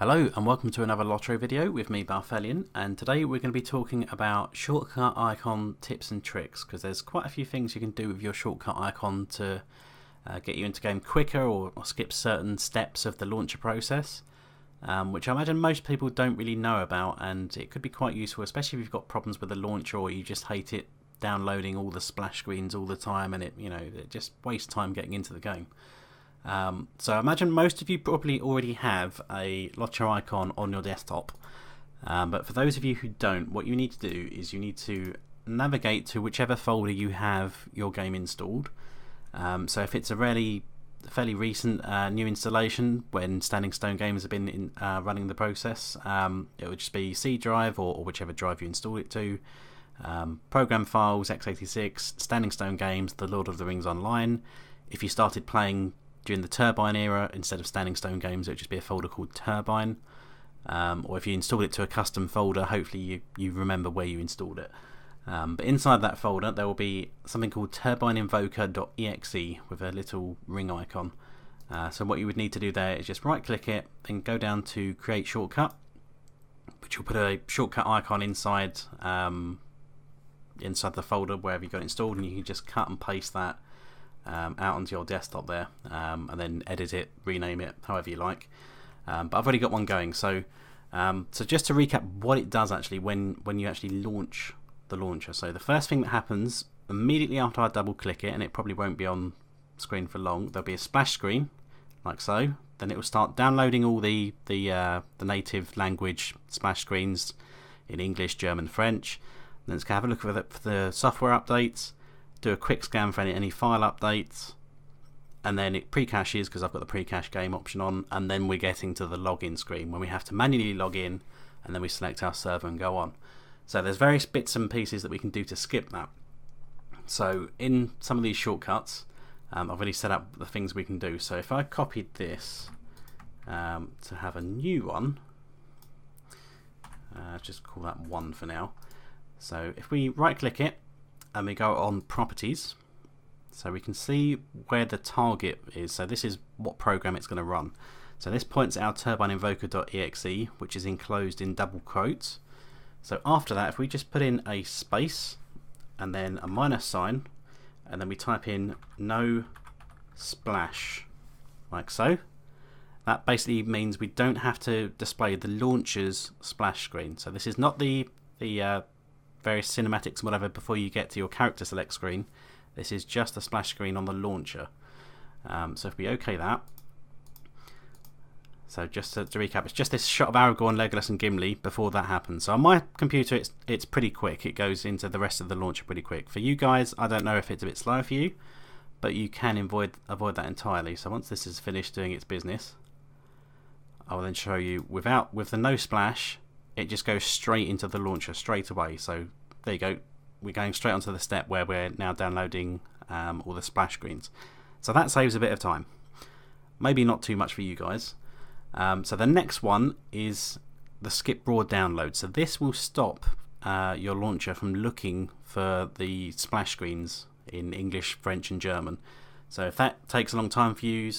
Hello and welcome to another LOTRO video with me, Balthelion, and today we're going to be talking about shortcut icon tips and tricks, because there's quite a few things you can do with your shortcut icon to get you into game quicker or skip certain steps of the launcher process, which I imagine most people don't really know about, and it could be quite useful, especially if you've got problems with the launcher or you just hate it downloading all the splash screens all the time and it just wastes time getting into the game. So I imagine most of you probably already have a LOTRO icon on your desktop, but for those of you who don't, what you need to do is you need to navigate to whichever folder you have your game installed. So if it's a fairly recent new installation, when Standing Stone Games have been running the process, it would just be C drive or whichever drive you install it to, program files, x86, Standing Stone Games, The Lord of the Rings Online. If you started playing during the Turbine era, instead of Standing Stone Games, it would just be a folder called Turbine. Or if you installed it to a custom folder, hopefully you remember where you installed it. But inside that folder there will be something called turbineinvoker.exe with a little ring icon. So what you would need to do there is just right click it and go down to create shortcut, which will put a shortcut icon inside the folder wherever you got it installed, and you can just cut and paste that out onto your desktop there, and then edit it, rename it however you like. But I've already got one going, so just to recap what it does actually when you actually launch the launcher. So the first thing that happens immediately after I double click it, and it probably won't be on screen for long, there'll be a splash screen like so. Then it will start downloading all the native language splash screens in English, German, French. Then it's going to have a look for the software updates, do a quick scan for any file updates, and then it pre-caches because I've got the pre-cache game option on, and then we're getting to the login screen when we have to manually log in, and then we select our server and go on. So there's various bits and pieces that we can do to skip that. So in some of these shortcuts, I've already set up the things we can do. So if I copied this to have a new one, just call that 1 for now. So if we right click it and we go on properties, so we can see where the target is. So this is what program it's going to run. So this points out turbineinvoker.exe, which is enclosed in double quotes. So after that, if we just put in a space and then a minus sign, and then we type in no splash like so, that basically means we don't have to display the launcher's splash screen. So this is not the various cinematics and whatever before you get to your character select screen. This is just the splash screen on the launcher. So if we OK that, so just to recap, it's just this shot of Aragorn, Legolas and Gimli before that happens. So on my computer it's pretty quick, it goes into the rest of the launcher pretty quick. For you guys, I don't know if it's a bit slow for you, but you can avoid that entirely. So once this is finished doing its business, I will then show you with the no splash, it just goes straight into the launcher straight away. So there you go, we're going straight onto the step where we're now downloading all the splash screens. So that saves a bit of time. Maybe not too much for you guys. So the next one is the skip raw download. So this will stop your launcher from looking for the splash screens in English, French and German. So if that takes a long time for you,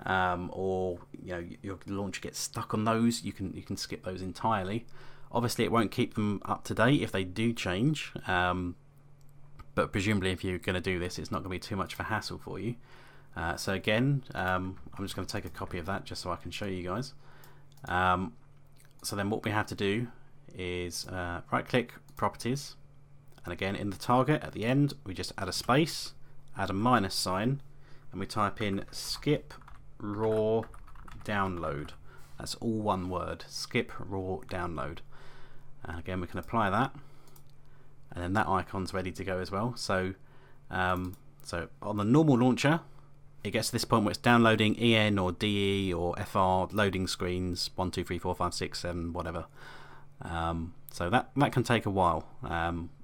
or your launcher gets stuck on those, you can skip those entirely. Obviously it won't keep them up to date if they do change, but presumably if you're going to do this, it's not going to be too much of a hassle for you. So again, I'm just going to take a copy of that just so I can show you guys. So then what we have to do is right click properties, and again in the target at the end we just add a space, add a minus sign, and we type in skip raw download. That's all one word, skip raw download. And again we can apply that, and then that icon's ready to go as well. So so on the normal launcher, it gets to this point where it's downloading EN or DE or FR loading screens 1, 2, 3, 4, 5, 6, 7, whatever. So that can take a while.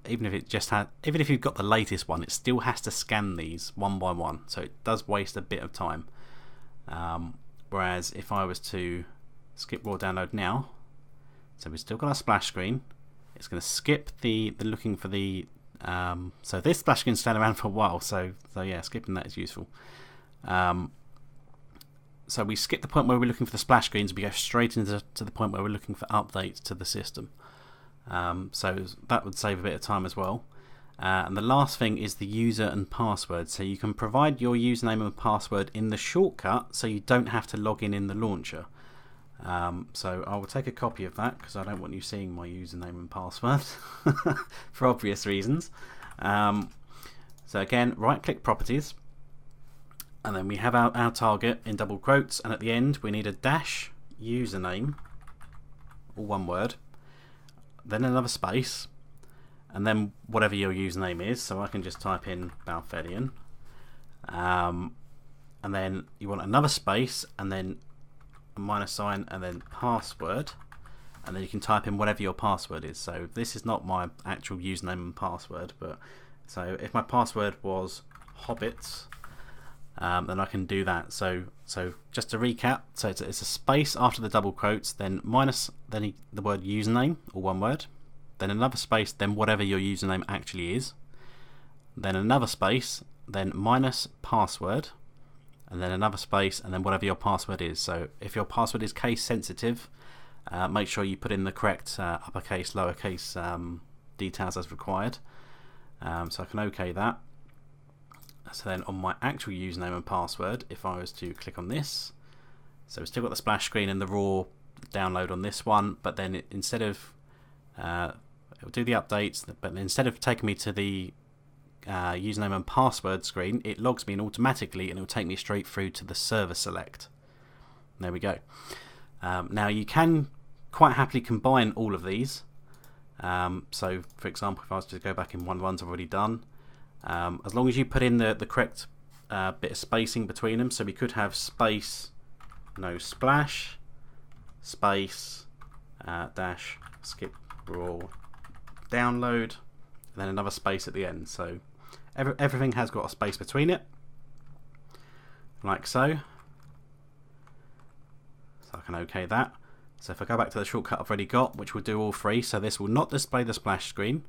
Even if you've got the latest one, it still has to scan these one by one. So it does waste a bit of time. Whereas if I was to skip raw download now, so we've still got our splash screen. It's going to skip the looking for the. So this splash screen's staying around for a while. So yeah, skipping that is useful. So we skip the point where we're looking for the splash screens, we go straight into the point where we're looking for updates to the system. So that would save a bit of time as well. And the last thing is the user and password. So you can provide your username and password in the shortcut, so you don't have to log in the launcher. So I will take a copy of that because I don't want you seeing my username and password for obvious reasons. So again, right click properties, and then we have our target in double quotes, and at the end we need a dash username, all one word, then another space, and then whatever your username is. So I can just type in Balthelion, and then you want another space, and then a minus sign, and then password, and then you can type in whatever your password is. So this is not my actual username and password, but so if my password was hobbits, then I can do that. So just to recap, so it's a space after the double quotes, then minus, then the word username, or one word, then another space, then whatever your username actually is, then another space, then minus password, and then another space, and then whatever your password is. So if your password is case sensitive, make sure you put in the correct uppercase, lowercase details as required. So I can OK that. So then on my actual username and password, if I was to click on this, so we've still got the splash screen and the raw download on this one, but then instead of it'll do the updates, but instead of taking me to the username and password screen, it logs me in automatically, and it will take me straight through to the server select. There we go. Now you can quite happily combine all of these. So for example, if I was to go back in one of the ones I've already done, as long as you put in the correct bit of spacing between them, so we could have space, no splash, space, dash, skip raw download, and then another space at the end. So everything has got a space between it, like so. So I can OK that. So if I go back to the shortcut I've already got, which will do all three, so this will not display the splash screen,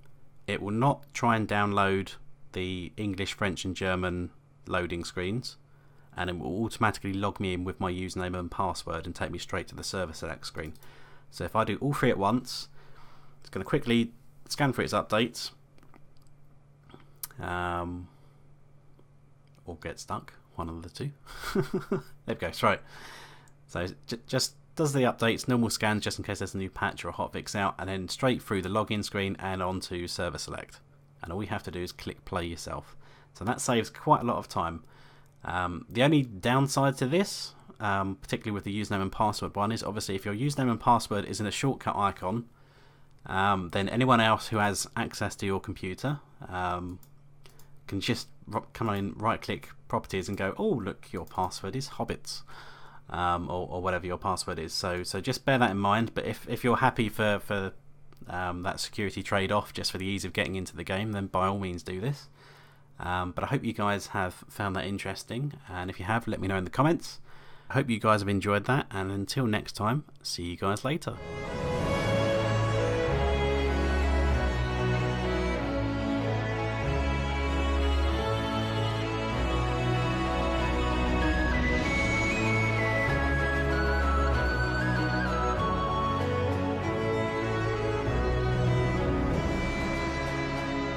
it will not try and download the English, French and German loading screens, and it will automatically log me in with my username and password and take me straight to the server select screen. So if I do all three at once, it's going to quickly scan for its updates, or get stuck, one of the two. There we go, right. So just does the updates, normal scans just in case there's a new patch or a hotfix out, and then straight through the login screen and onto server select. And all you have to do is click play yourself. So that saves quite a lot of time. The only downside to this, particularly with the username and password one, is obviously if your username and password is in a shortcut icon, then anyone else who has access to your computer can just come in, right click properties and go, oh look, your password is hobbits, or whatever your password is. So just bear that in mind. But if you're happy for that security trade-off just for the ease of getting into the game, then by all means do this. But I hope you guys have found that interesting, and if you have, let me know in the comments. I hope you guys have enjoyed that, and until next time, see you guys later.